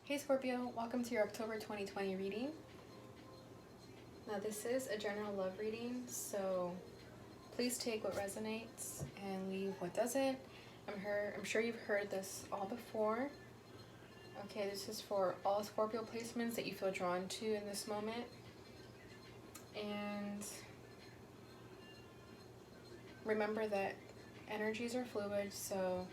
Hey Scorpio, welcome to your October 2020 reading. Now this is a general love reading, so please take what resonates and leave what doesn't. I'm sure you've heard this all before. Okay, this is for all Scorpio placements that you feel drawn to in this moment. And remember that energies are fluid, so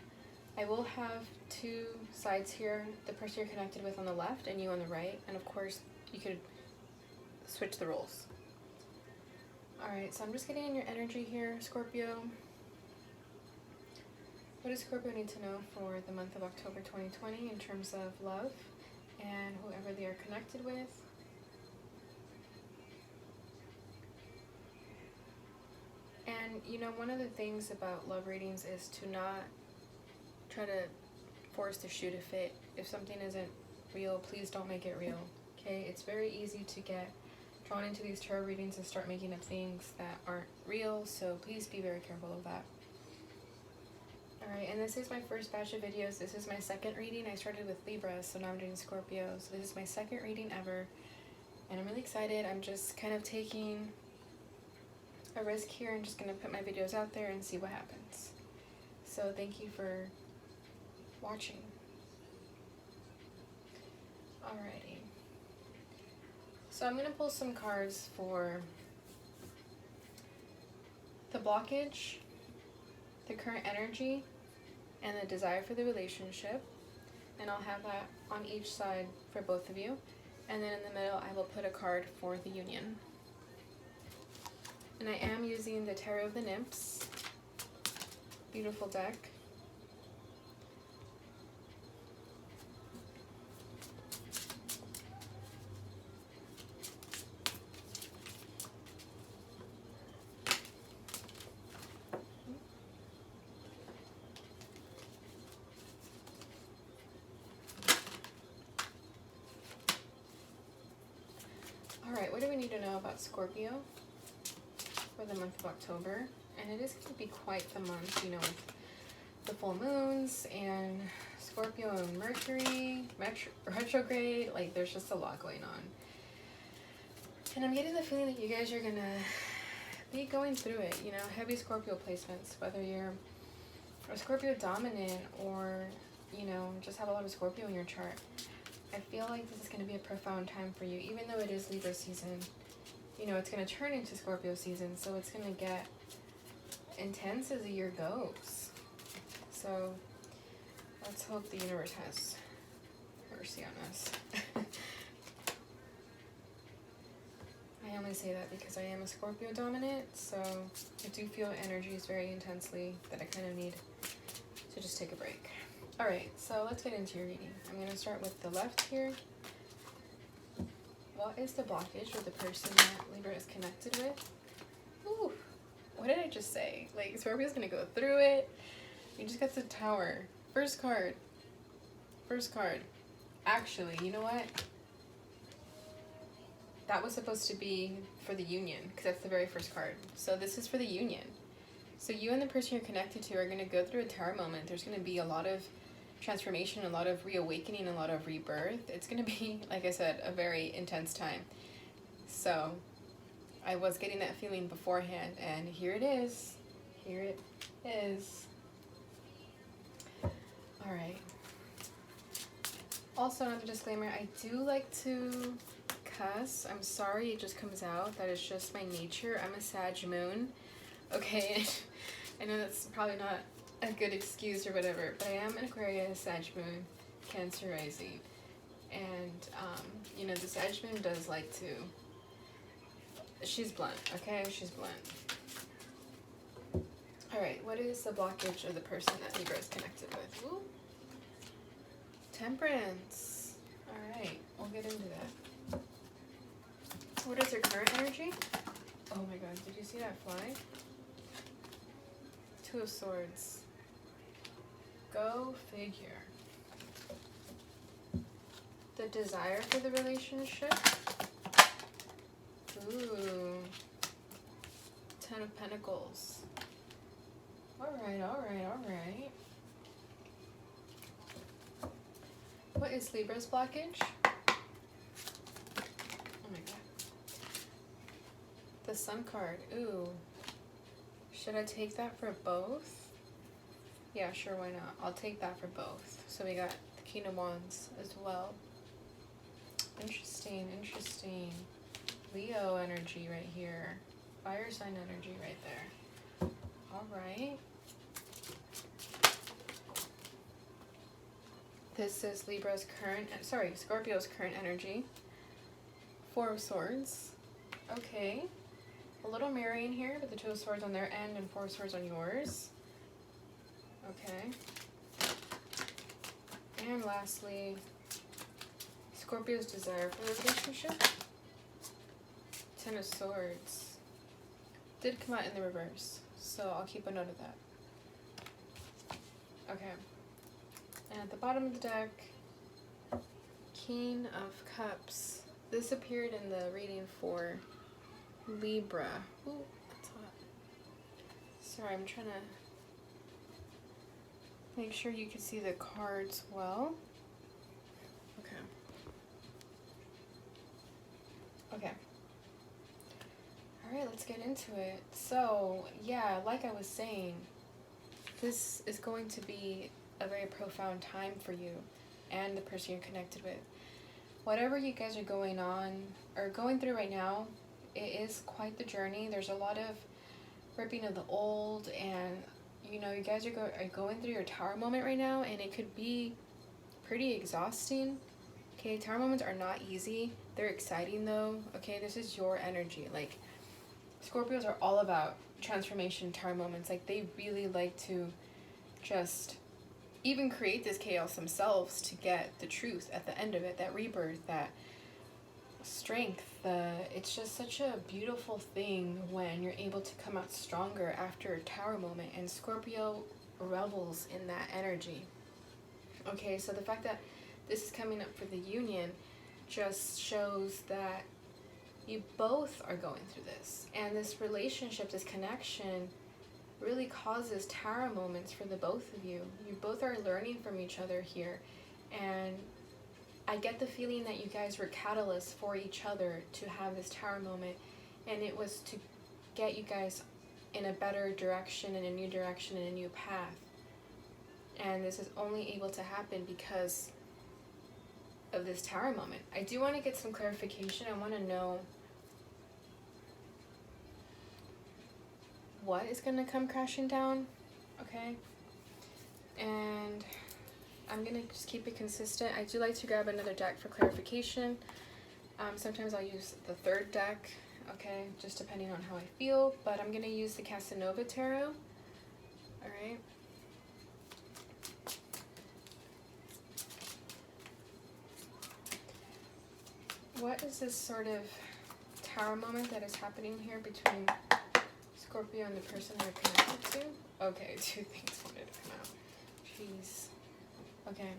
I will have two sides here, the person you're connected with on the left and you on the right, and of course you could switch the roles. Alright, so I'm just getting in your energy here, Scorpio. What does Scorpio need to know for the month of October 2020 in terms of love and whoever they are connected with? And you know, one of the things about love readings is to not try to force the shoe to fit. If something isn't real, please don't make it real. Okay, it's very easy to get drawn into these tarot readings and start making up things that aren't real, so please be very careful of that. Alright, and this is my first batch of videos. This is my second reading. I started with Libra, so now I'm doing Scorpio. So this is my second reading ever, and I'm really excited. I'm just kind of taking a risk here. I'm just going to put my videos out there and see what happens. So thank you for watching. Alrighty. So I'm going to pull some cards for the blockage, the current energy, and the desire for the relationship. And I'll have that on each side for both of you. And then in the middle, I will put a card for the union. And I am using the Tarot of the Nymphs. Beautiful deck. Alright, what do we need to know about Scorpio for the month of October? And it is going to be quite the month, you know, with the full moons and Scorpio and Mercury, retrograde, like there's just a lot going on. And I'm getting the feeling that you guys are going to be going through it, you know, heavy Scorpio placements, whether you're a Scorpio dominant or, you know, just have a lot of Scorpio in your chart. I feel like this is going to be a profound time for you, even though it is Libra season. You know, it's going to turn into Scorpio season, so it's going to get intense as the year goes. So let's hope the universe has mercy on us. I only say that because I am a Scorpio dominant, so I do feel energies very intensely that I kind of need to just take a break. Alright, so let's get into your reading. I'm going to start with the left here. What is the blockage with the person that Libra is connected with? Ooh, what did I just say? Like, Scorpio's going to go through it. We just got the Tower. First card. First card. Actually, you know what? That was supposed to be for the union, because that's the very first card. So this is for the union. So you and the person you're connected to are going to go through a tower moment. There's going to be a lot of transformation, a lot of reawakening, a lot of rebirth. It's going to be, like I said, a very intense time. So I was getting that feeling beforehand, and here it is. Here it is. Alright. Also, another disclaimer, I do like to cuss. I'm sorry, it just comes out. That is just my nature. I'm a Sag moon. Okay, I know that's probably not a good excuse or whatever, but I am an Aquarius, Sag moon, Cancer rising, and you know, the Sag moon does like to, she's blunt, okay, she's blunt. Alright, what is the blockage of the person that Libra is connected with? Ooh. Temperance. Alright, we'll get into that. What is their current energy? Oh my god, did you see that fly? Two of Swords. Go figure. The desire for the relationship. Ooh. Ten of Pentacles. Alright, alright, alright. is Libra's blockage? Oh my god. The Sun card. Ooh. Should I take that for both? Yeah, sure, why not? I'll take that for both. So we got the King of Wands as well. Interesting, interesting. Leo energy right here. Fire sign energy right there. Alright. This is Scorpio's current energy. Four of Swords. Okay. A little mirroring here with the Two of Swords on their end and Four of Swords on yours. Okay. And lastly, Scorpio's desire for the relationship. Ten of Swords. Did come out in the reverse, so I'll keep a note of that. Okay. And at the bottom of the deck, King of Cups. This appeared in the reading for Libra. Ooh, that's hot. Sorry, I'm trying to make sure you can see the cards well. Okay. Okay. Alright, let's get into it. So, yeah, like I was saying, this is going to be a very profound time for you and the person you're connected with. Whatever you guys are going through right now, it is quite the journey. There's a lot of ripping of the old, and you know, you guys are going through your tower moment right now, and it could be pretty exhausting. Okay, tower moments are not easy. They're exciting though. Okay, this is your energy. Like, Scorpios are all about transformation tower moments. Like, they really like to just even create this chaos themselves to get the truth at the end of it, that rebirth, that strength. It's just such a beautiful thing when you're able to come out stronger after a tower moment, and Scorpio revels in that energy. Okay, so the fact that this is coming up for the union just shows that you both are going through this, and this relationship, this connection really causes tower moments for the both of you. You both are learning from each other here, and I get the feeling that you guys were catalysts for each other to have this tower moment, and it was to get you guys in a better direction, in a new direction, in a new path. And this is only able to happen because of this tower moment. I do want to get some clarification. I want to know what is going to come crashing down, okay? And I'm going to just keep it consistent. I do like to grab another deck for clarification. Sometimes I'll use the third deck, okay, just depending on how I feel, but I'm going to use the Casanova Tarot, alright? What is this sort of tower moment that is happening here between Scorpio and the person they're connected to? Okay, two things wanted to come out. Jeez. Okay.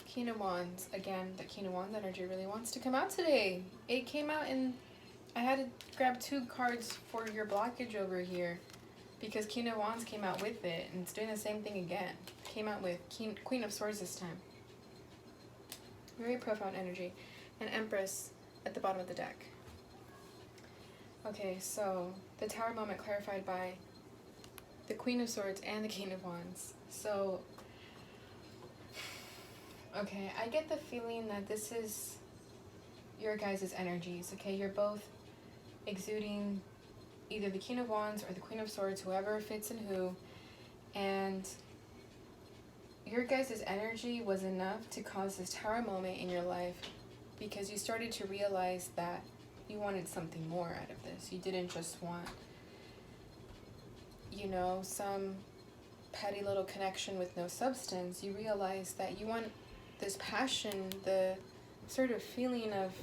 King of Wands. Again, the King of Wands energy really wants to come out today. It came out and I had to grab two cards for your blockage over here because King of Wands came out with it, and it's doing the same thing again. Came out with Queen of Swords this time. Very profound energy. And Empress at the bottom of the deck. Okay, so the tower moment clarified by the Queen of Swords and the King of Wands. So, okay, I get the feeling that this is your guys' energies, okay? You're both exuding either the King of Wands or the Queen of Swords, whoever fits in who, and your guys' energy was enough to cause this tower moment in your life because you started to realize that you wanted something more out of this. You didn't just want, you know, some petty little connection with no substance. You realized that you want this passion, the sort of feeling of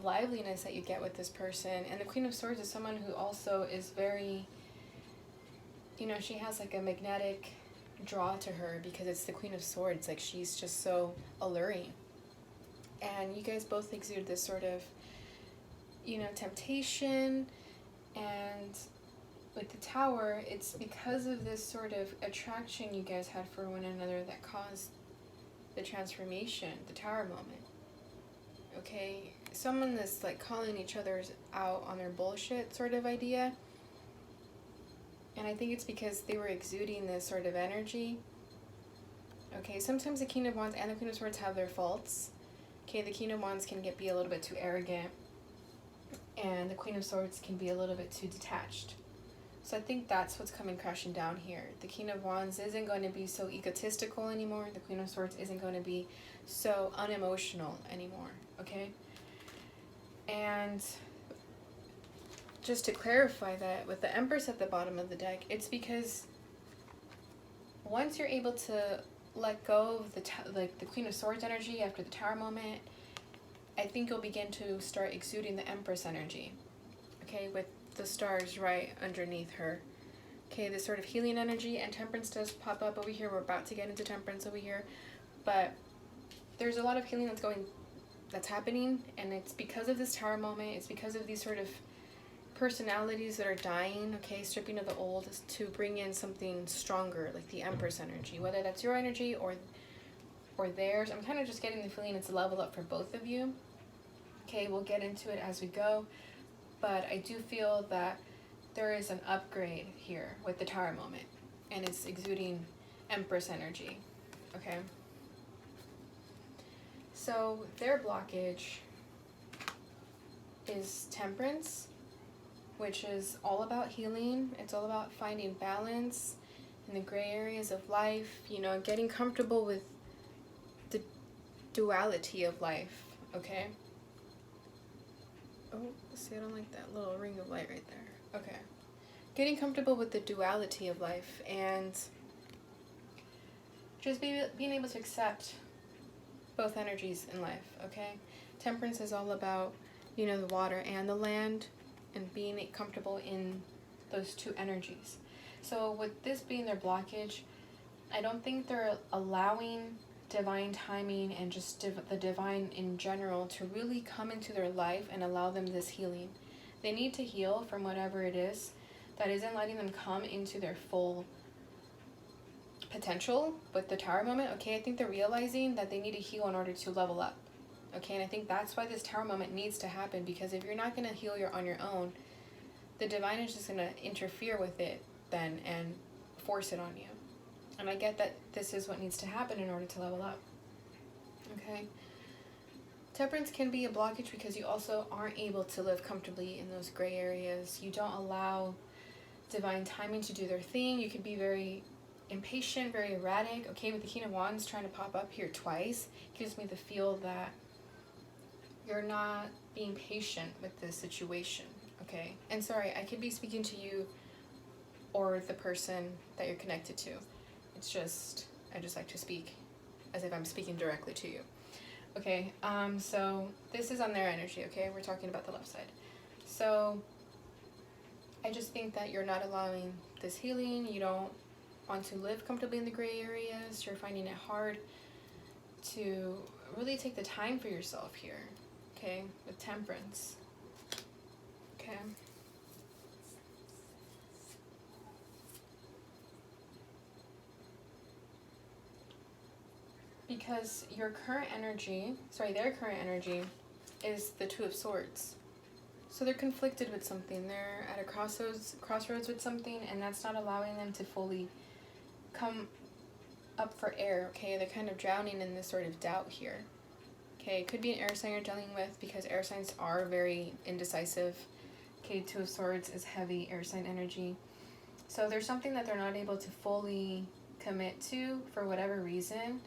liveliness that you get with this person. And the Queen of Swords is someone who also is very, you know, she has like a magnetic draw to her because it's the Queen of Swords. Like, she's just so alluring. And you guys both exude this sort of, you know, temptation. And with the Tower, it's because of this sort of attraction you guys had for one another that caused the transformation, the Tower moment. Okay, someone that's like calling each other out on their bullshit sort of idea. And I think it's because they were exuding this sort of energy. Okay, sometimes the King of Wands and the Queen of Swords have their faults. Okay, the King of Wands can be a little bit too arrogant, and the Queen of Swords can be a little bit too detached. So I think that's what's coming crashing down here. The King of Wands isn't going to be so egotistical anymore. The Queen of Swords isn't going to be so unemotional anymore, okay? And just to clarify that, with the Empress at the bottom of the deck, it's because once you're able to let go of the Queen of Swords energy after the Tower moment, I think you'll begin to start exuding the Empress energy, okay, with the stars right underneath her. Okay, this sort of healing energy, and Temperance does pop up over here. We're about to get into Temperance over here, but there's a lot of healing that's happening, and it's because of this Tower moment. It's because of these sort of personalities that are dying, okay, stripping of the old to bring in something stronger, like the Empress energy, whether that's your energy or theirs. I'm kind of just getting the feeling it's a level up for both of you. Okay, we'll get into it as we go, but I do feel that there is an upgrade here with the Tower moment, and it's exuding Empress energy, okay? So their blockage is Temperance, which is all about healing. It's all about finding balance in the gray areas of life, you know, getting comfortable with the duality of life, okay? Oh, see, I don't like that little ring of light right there. Okay. Getting comfortable with the duality of life and just being able to accept both energies in life, okay? Temperance is all about, you know, the water and the land, and being comfortable in those two energies. So with this being their blockage, I don't think they're allowing divine timing and just the divine in general to really come into their life and allow them this healing. They need to heal from whatever it is that isn't letting them come into their full potential with the Tower moment, okay? I think they're realizing that they need to heal in order to level up, okay? And I think that's why this Tower moment needs to happen, because if you're not going to heal on your own, the divine is just going to interfere with it then and force it on you. And I get that this is what needs to happen in order to level up, okay? Temperance can be a blockage because you also aren't able to live comfortably in those gray areas. You don't allow divine timing to do their thing. You can be very impatient, very erratic, okay? With the King of Wands trying to pop up here twice, gives me the feel that you're not being patient with this situation, okay? And sorry, I could be speaking to you or the person that you're connected to. It's just, I just like to speak as if I'm speaking directly to you. Okay, so this is on their energy, okay? We're talking about the left side. So I just think that you're not allowing this healing. You don't want to live comfortably in the gray areas. You're finding it hard to really take the time for yourself here, okay? With Temperance, okay? Because their current energy is the Two of Swords. So they're conflicted with something. They're at a crossroads with something, and that's not allowing them to fully come up for air, okay? They're kind of drowning in this sort of doubt here. Okay, it could be an air sign you're dealing with, because air signs are very indecisive. Okay, Two of Swords is heavy air sign energy. So there's something that they're not able to fully commit to for whatever reason,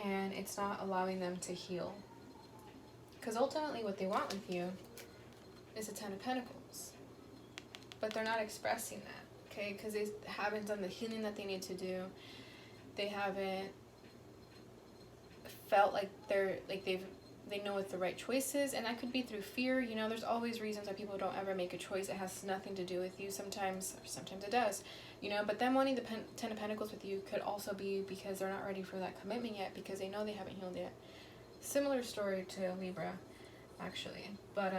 and it's not allowing them to heal. Because ultimately what they want with you is a Ten of Pentacles. But they're not expressing that, okay? Because they haven't done the healing that they need to do. They haven't felt like they know what the right choice is, and that could be through fear. You know, there's always reasons why people don't ever make a choice. It has nothing to do with you sometimes, or sometimes it does, you know. But them wanting the Ten of Pentacles with you could also be because they're not ready for that commitment yet, because they know they haven't healed yet. Similar story to Libra, actually. But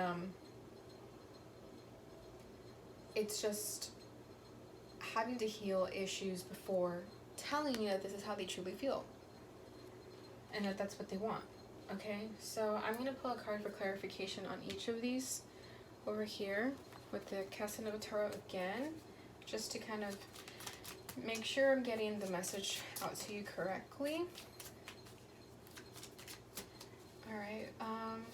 it's just having to heal issues before telling you that this is how they truly feel. and that that's what they want. Okay, so I'm going to pull a card for clarification on each of these over here with the Casanova Tarot again, just to kind of make sure I'm getting the message out to you correctly. All right,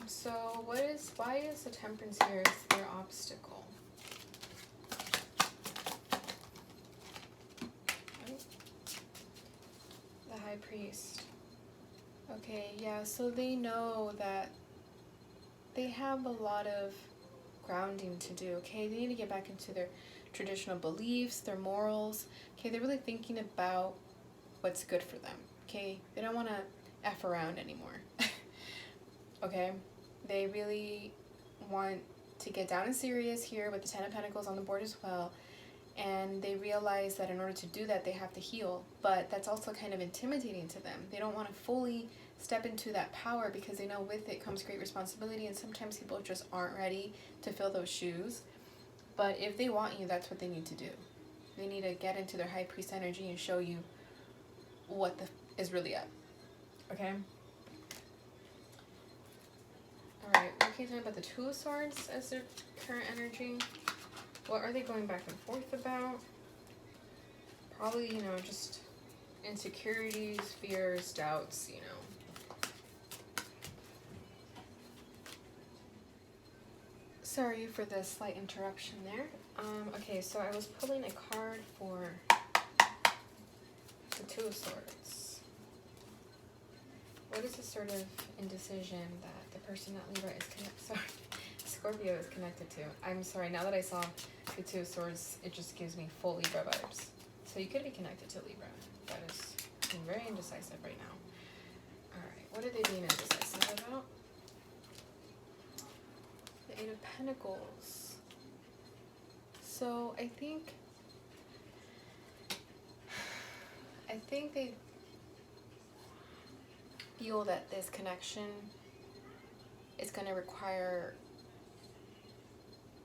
so why is the Temperance here is their obstacle? Oh, the High Priest. Okay, yeah, so they know that they have a lot of grounding to do, okay? They need to get back into their traditional beliefs, their morals, okay? They're really thinking about what's good for them, okay? They don't want to F around anymore, okay? They really want to get down and serious here with the Ten of Pentacles on the board as well, and they realize that in order to do that, they have to heal, but that's also kind of intimidating to them. They don't want to fully step into that power because they know with it comes great responsibility, and sometimes people just aren't ready to fill those shoes. But if they want you, that's what they need to do. They need to get into their High Priest energy and show you what is really up. Okay? Alright, we're talking about the Two of Swords as their current energy. What are they going back and forth about? Probably, just insecurities, fears, doubts, Sorry for the slight interruption there. Okay, so I was pulling a card for the Two of Swords. What is the sort of indecision that the person that Libra is Scorpio is connected to? I'm sorry, now that I saw the Two of Swords, it just gives me full Libra vibes. So you could be connected to Libra. That is being very indecisive right now. Alright, what are they being indecisive about? The Eight of Pentacles. So I think they feel that this connection is going to require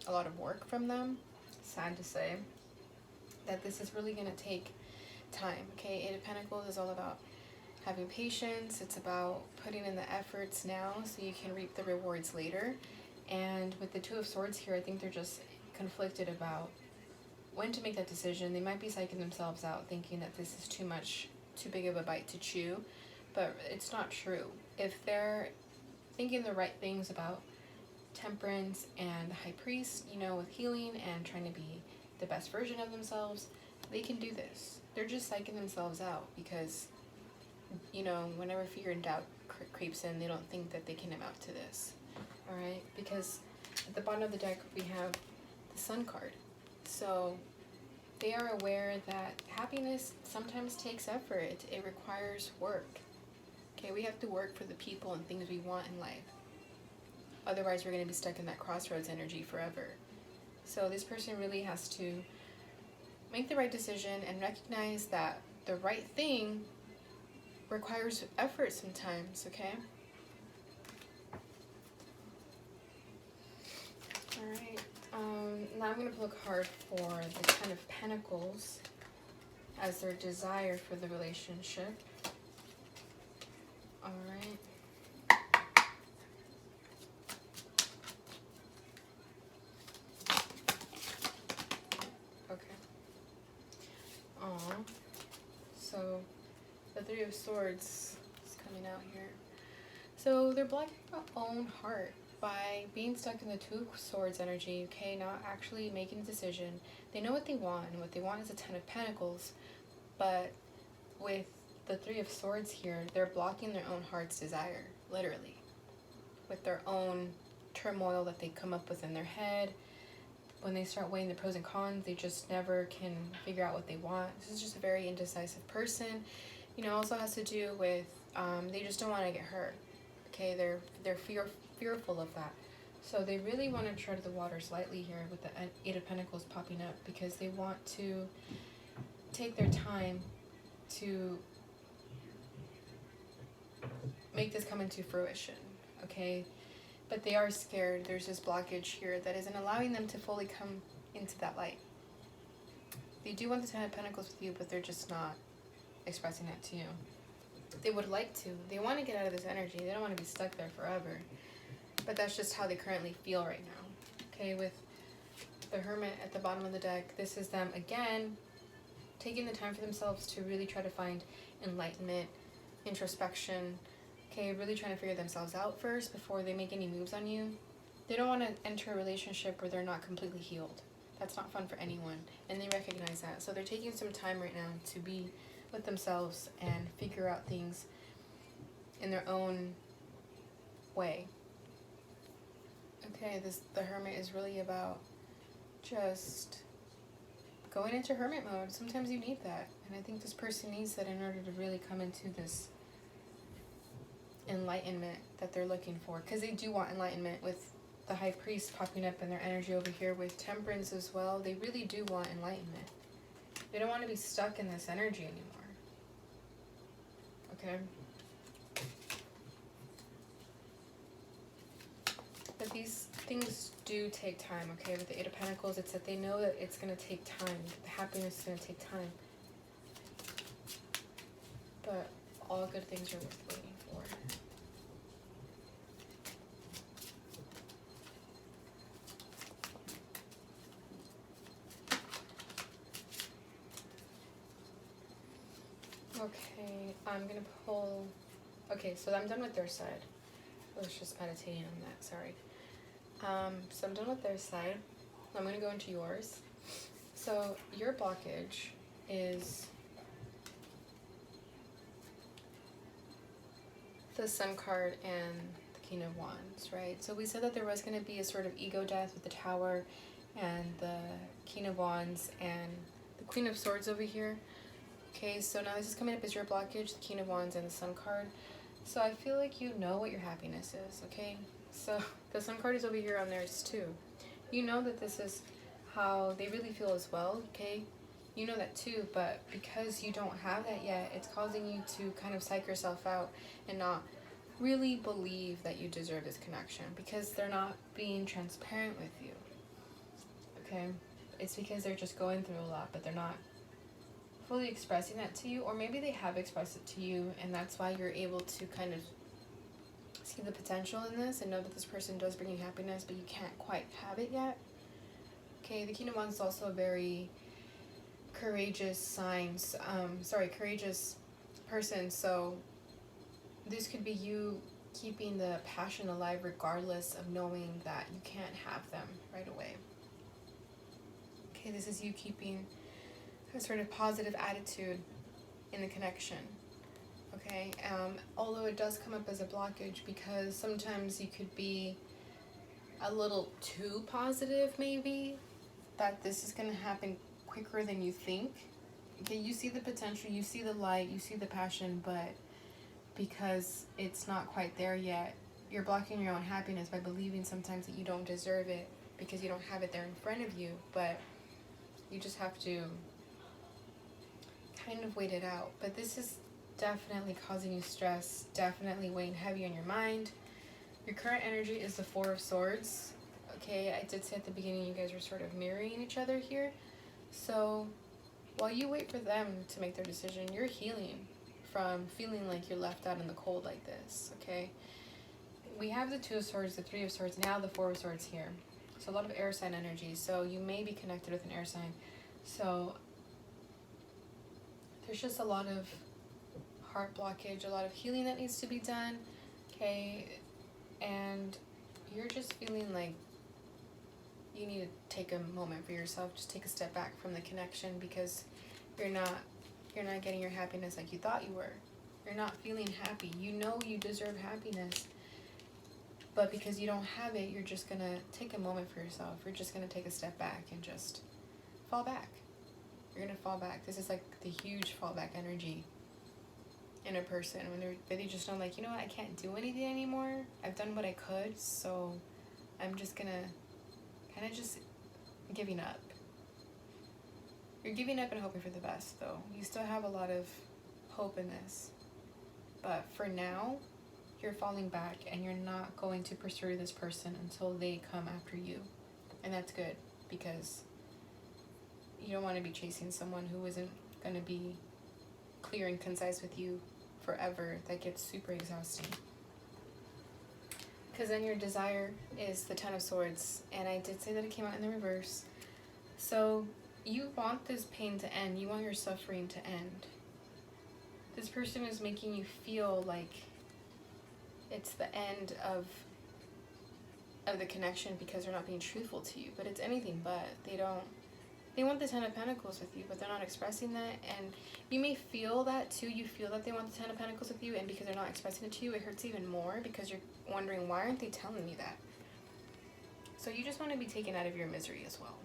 a lot of work from them. Sad to say that this is really going to take time. Okay, Eight of Pentacles is all about having patience. It's about putting in the efforts now so you can reap the rewards later. And with the Two of Swords here, I think they're just conflicted about when to make that decision. They might be psyching themselves out thinking that this is too big of a bite to chew, but it's not true. If they're thinking the right things about Temperance and the High Priest, with healing and trying to be the best version of themselves, they can do this. They're just psyching themselves out because, whenever fear and doubt creeps in, they don't think that they can amount to this. Alright, because at the bottom of the deck we have the Sun card. So they are aware that happiness sometimes takes effort. It requires work. Okay, we have to work for the people and things we want in life. Otherwise we're going to be stuck in that crossroads energy forever. So this person really has to make the right decision and recognize that the right thing requires effort sometimes, okay? Alright, now I'm going to pull a card for the Ten of Pentacles as their desire for the relationship. Alright. Okay. So the Three of Swords is coming out here. So they're blocking their own heart by being stuck in the Two of Swords energy, okay, not actually making a decision. They know what they want, and what they want is a Ten of Pentacles, but with the Three of Swords here, they're blocking their own heart's desire, literally, with their own turmoil that they come up with in their head. When they start weighing the pros and cons, they just never can figure out what they want. This is just a very indecisive person. Also has to do with they just don't want to get hurt. Okay, they're fearful of that. So they really want to tread the waters lightly here with the Eight of Pentacles popping up, because they want to take their time to make this come into fruition, okay? But they are scared. There's this blockage here that isn't allowing them to fully come into that light. They do want the Ten of Pentacles with you, but they're just not expressing that to you. They would like to. They want to get out of this energy. They don't want to be stuck there forever. But that's just how they currently feel right now. Okay, with the Hermit at the bottom of the deck, this is them, again, taking the time for themselves to really try to find enlightenment, introspection, okay, really trying to figure themselves out first before they make any moves on you. They don't want to enter a relationship where they're not completely healed. That's not fun for anyone, and they recognize that. So they're taking some time right now to be with themselves and figure out things in their own way. Okay, the Hermit is really about just going into hermit mode. Sometimes you need that, and I think this person needs that in order to really come into this enlightenment that they're looking for, because they do want enlightenment with the High Priest popping up in their energy over here with Temperance as well. They really do want enlightenment. They don't want to be stuck in this energy anymore. Okay? But these things do take time, okay? With the Eight of Pentacles, it's that they know that it's going to take time. The happiness is going to take time. But all good things are worth waiting for. Okay, I'm going to pull... Okay, so I'm done with their side. I was just meditating on that, sorry. So I'm done with their side. I'm going to go into yours. So your blockage is the Sun card and the King of Wands, right? So we said that there was going to be a sort of ego death with the Tower and the King of Wands and the Queen of Swords over here. Okay, so now this is coming up as your blockage, the King of Wands and the Sun card. So I feel like you know what your happiness is, okay? So the Sun card is over here on theirs too. You know that this is how they really feel as well, okay? You know that too, but because you don't have that yet, it's causing you to kind of psych yourself out and not really believe that you deserve this connection because they're not being transparent with you, okay? It's because they're just going through a lot, but they're not fully expressing that to you, or maybe they have expressed it to you and that's why you're able to kind of see the potential in this and know that this person does bring you happiness, but you can't quite have it yet. Okay, the King of Wands is also a very courageous courageous person, so this could be you keeping the passion alive regardless of knowing that you can't have them right away. Okay, this is you keeping a sort of positive attitude in the connection. Okay, although it does come up as a blockage because sometimes you could be a little too positive maybe, that this is going to happen quicker than you think. Okay, you see the potential, you see the light, you see the passion, but because it's not quite there yet, you're blocking your own happiness by believing sometimes that you don't deserve it because you don't have it there in front of you, but you just have to kind of wait it out. But this is definitely causing you stress, definitely weighing heavy on your mind. Your current energy is the Four of Swords. Okay, I did say at the beginning you guys were sort of mirroring each other here. So while you wait for them to make their decision, you're healing from feeling like you're left out in the cold like this, okay? We have the Two of Swords, the Three of Swords, now the Four of Swords here. So a lot of air sign energy. So you may be connected with an air sign. So there's just a lot of heart blockage, a lot of healing that needs to be done, okay? And you're just feeling like you need to take a moment for yourself, just take a step back from the connection because you're not getting your happiness like you thought you were. You're not feeling happy. You know you deserve happiness, but because you don't have it, you're just gonna take a moment for yourself. You're just gonna take a step back and just fall back. You're gonna fall back. This is like the huge fallback energy in a person when they just know, like, you know what, I can't do anything anymore. I've done what I could, so I'm just gonna kind of just giving up. You're giving up and hoping for the best, though. You still have a lot of hope in this, but for now you're falling back and you're not going to pursue this person until they come after you, and that's good because you don't want to be chasing someone who isn't going to be clear and concise with you forever that gets super exhausting. Because then your desire is the Ten of Swords, and I did say that it came out in the reverse. So you want this pain to end. You want your suffering to end. This person is making you feel like it's the end of the connection because they're not being truthful to you. But it's anything but. They want the Ten of Pentacles with you, but they're not expressing that. And you may feel that too. You feel that they want the Ten of Pentacles with you, and because they're not expressing it to you, it hurts even more because you're wondering, why aren't they telling me that? So you just want to be taken out of your misery as well.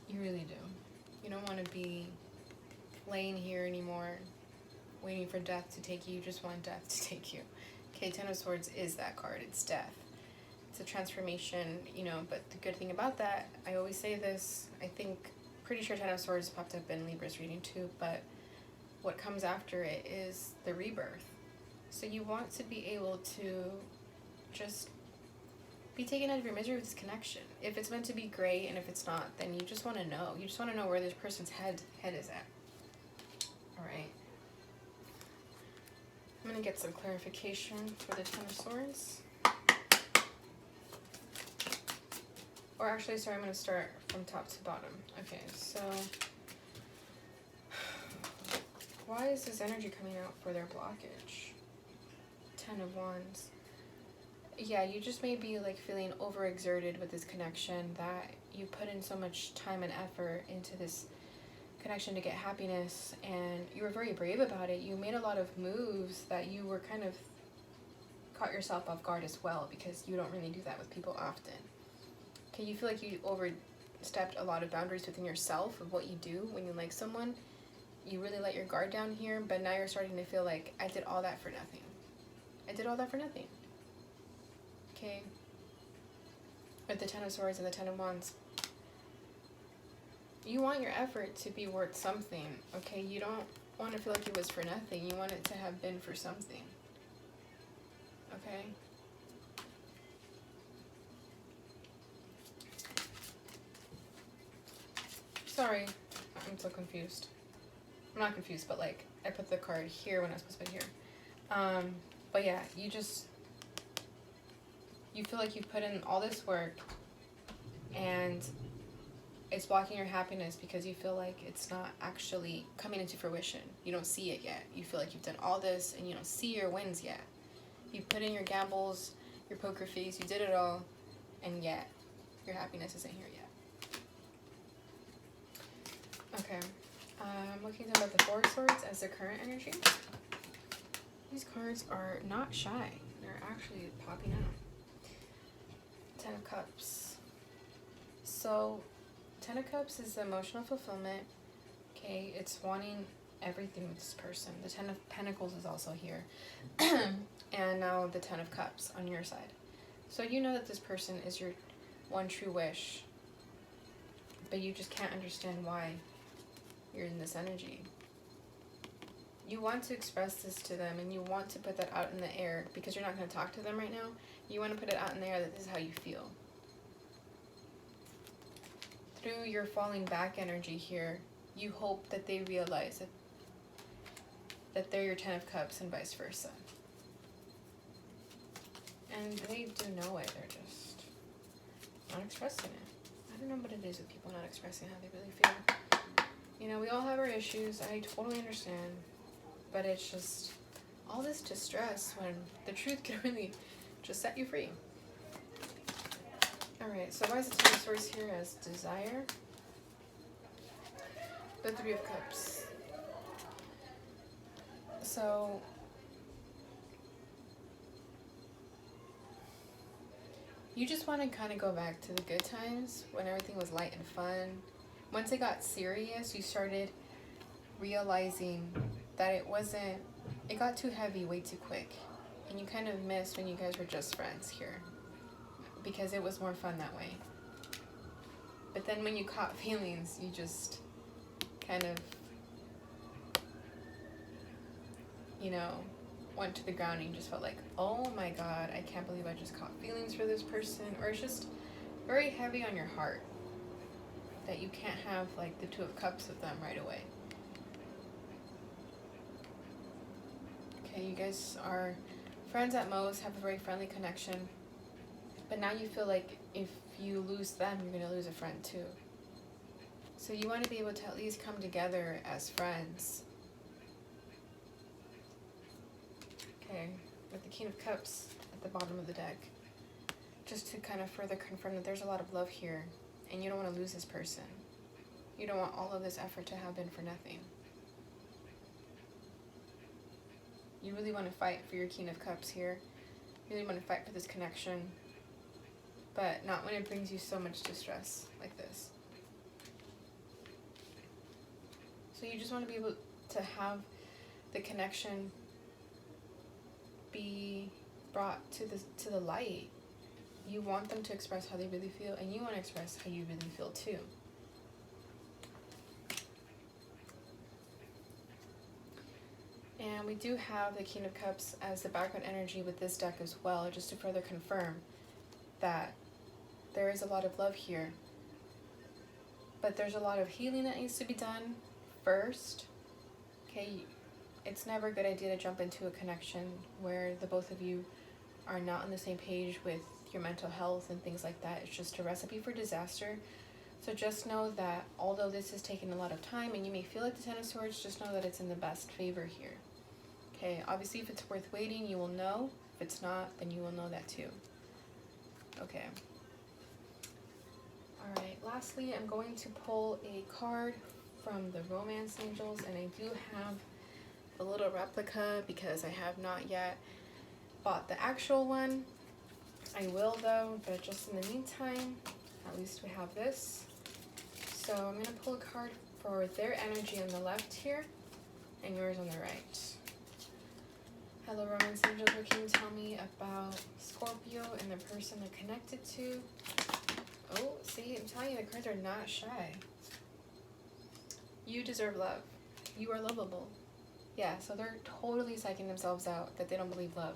You really do. You don't want to be laying here anymore waiting for death to take you. You just want death to take you. Okay, Ten of Swords is that card. It's death. It's a transformation, you know, but the good thing about that, I always say this, I think, pretty sure Ten of Swords popped up in Libra's reading too, but what comes after it is the rebirth. So you want to be able to just be taken out of your misery with this connection. If it's meant to be great, and if it's not, then you just want to know. You just want to know where this person's head is at. Alright. I'm going to get some clarification for the Ten of Swords. Or actually, sorry, I'm going to start from top to bottom. Okay, so why is this energy coming out for their blockage? Ten of Wands. Yeah, you just may be like feeling overexerted with this connection, that you put in so much time and effort into this connection to get happiness, and you were very brave about it. You made a lot of moves that you were kind of caught yourself off guard as well, because you don't really do that with people often. Okay, you feel like you overstepped a lot of boundaries within yourself of what you do when you like someone. You really let your guard down here, but now you're starting to feel like, I did all that for nothing. I did all that for nothing. Okay. With the Ten of Swords and the Ten of Wands. You want your effort to be worth something, okay? You don't want to feel like it was for nothing. You want it to have been for something. Okay? Sorry, I'm so confused. I'm not confused, but like, I put the card here when I was supposed to put it here. But yeah, you feel like you put in all this work and it's blocking your happiness because you feel like it's not actually coming into fruition. You don't see it yet. You feel like you've done all this and you don't see your wins yet. You put in your gambles, your poker face, you did it all, and yet your happiness isn't here yet. Okay, I'm looking about the Four of Swords as the current energy. These cards are not shy. They're actually popping out. Ten of Cups. So, Ten of Cups is the emotional fulfillment. Okay, it's wanting everything with this person. The Ten of Pentacles is also here. And now the Ten of Cups on your side. So you know that this person is your one true wish, but you just can't understand why you're in this energy. You want to express this to them, and you want to put that out in the air because you're not going to talk to them right now. You want to put it out in the air that this is how you feel. Through your falling back energy here, you hope that they realize that they're your Ten of Cups and vice versa. And they do know it, they're just not expressing it. I don't know what it is with people not expressing how they really feel. You know, we all have our issues, I totally understand. But it's just all this distress when the truth can really just set you free. Alright, so why is the Ten of Swords here as desire? The Three of Cups. So you just want to kind of go back to the good times when everything was light and fun. Once it got serious, you started realizing that it got too heavy way too quick. And you kind of missed when you guys were just friends here, because it was more fun that way. But then when you caught feelings, you just kind of, you know, went to the ground and you just felt like, oh my god, I can't believe I just caught feelings for this person. Or it's just very heavy on your heart that you can't have like the Two of Cups with them right away. Okay, you guys are friends at most, have a very friendly connection, but now you feel like if you lose them, you're going to lose a friend too. So you want to be able to at least come together as friends. Okay, with the King of Cups at the bottom of the deck. Just to kind of further confirm that there's a lot of love here, and you don't want to lose this person. You don't want all of this effort to have been for nothing. You really want to fight for your King of Cups here. You really want to fight for this connection, but not when it brings you so much distress like this. So you just want to be able to have the connection be brought to the light. You want them to express how they really feel, and you want to express how you really feel too. And we do have the King of Cups as the background energy with this deck as well, just to further confirm that there is a lot of love here. But there's a lot of healing that needs to be done first. Okay, it's never a good idea to jump into a connection where the both of you are not on the same page with your mental health and things like that. It's just a recipe for disaster. So just know that although this is taking a lot of time and you may feel like the Ten of Swords, just know that it's in the best favor here. Okay, obviously if it's worth waiting, you will know. If it's not, then you will know that too. Okay. Alright, lastly, I'm going to pull a card from the Romance Angels, and I do have a little replica because I have not yet bought the actual one. I will though, but just in the meantime, at least we have this. So I'm going to pull a card for their energy on the left here and yours on the right. Hello Romance Angels, what can you tell me about Scorpio and the person they're connected to? Oh, see, I'm telling you, the cards are not shy. You deserve love. You are lovable. Yeah, so they're totally psyching themselves out that they don't believe love.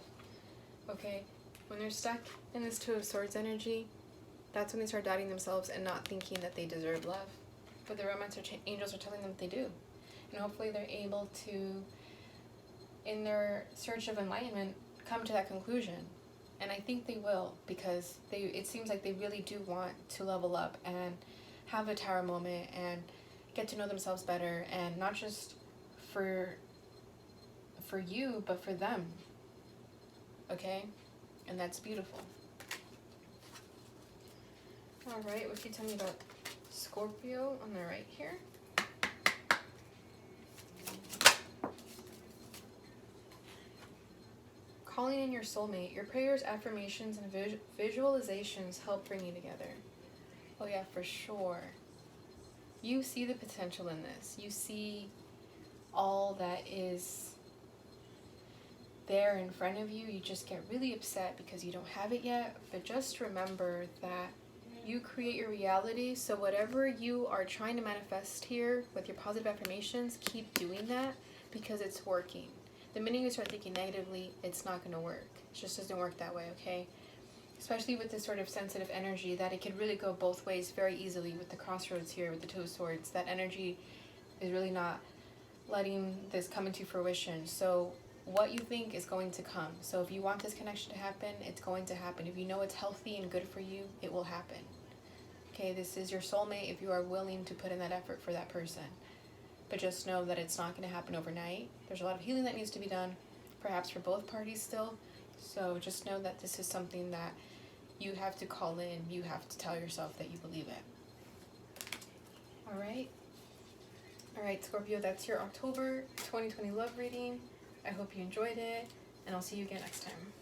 Okay? When they're stuck in this Two of Swords energy, that's when they start doubting themselves and not thinking that they deserve love. But the Romance Angels are telling them that they do. And hopefully they're able to, in their search of enlightenment, come to that conclusion. And I think they will, because it seems like they really do want to level up and have a tower moment and get to know themselves better, and not just for you, but for them. Okay? And that's beautiful. Alright, what can you tell me about Scorpio on the right here? Calling in your soulmate. Your prayers, affirmations, and visualizations help bring you together. Oh yeah, for sure. You see the potential in this. You see all that is there in front of you. You just get really upset because you don't have it yet. But just remember that you create your reality. So whatever you are trying to manifest here with your positive affirmations, keep doing that because it's working. The minute you start thinking negatively, it's not going to work. It just doesn't work that way, okay? Especially with this sort of sensitive energy, that it could really go both ways very easily with the crossroads here with the Two of Swords. That energy is really not letting this come into fruition. So what you think is going to come. So if you want this connection to happen, it's going to happen. If you know it's healthy and good for you, it will happen. Okay, this is your soulmate if you are willing to put in that effort for that person. But just know that it's not going to happen overnight. There's a lot of healing that needs to be done, perhaps for both parties still. So just know that this is something that you have to call in. You have to tell yourself that you believe it. All right. All right, Scorpio, that's your October 2020 love reading. I hope you enjoyed it, and I'll see you again next time.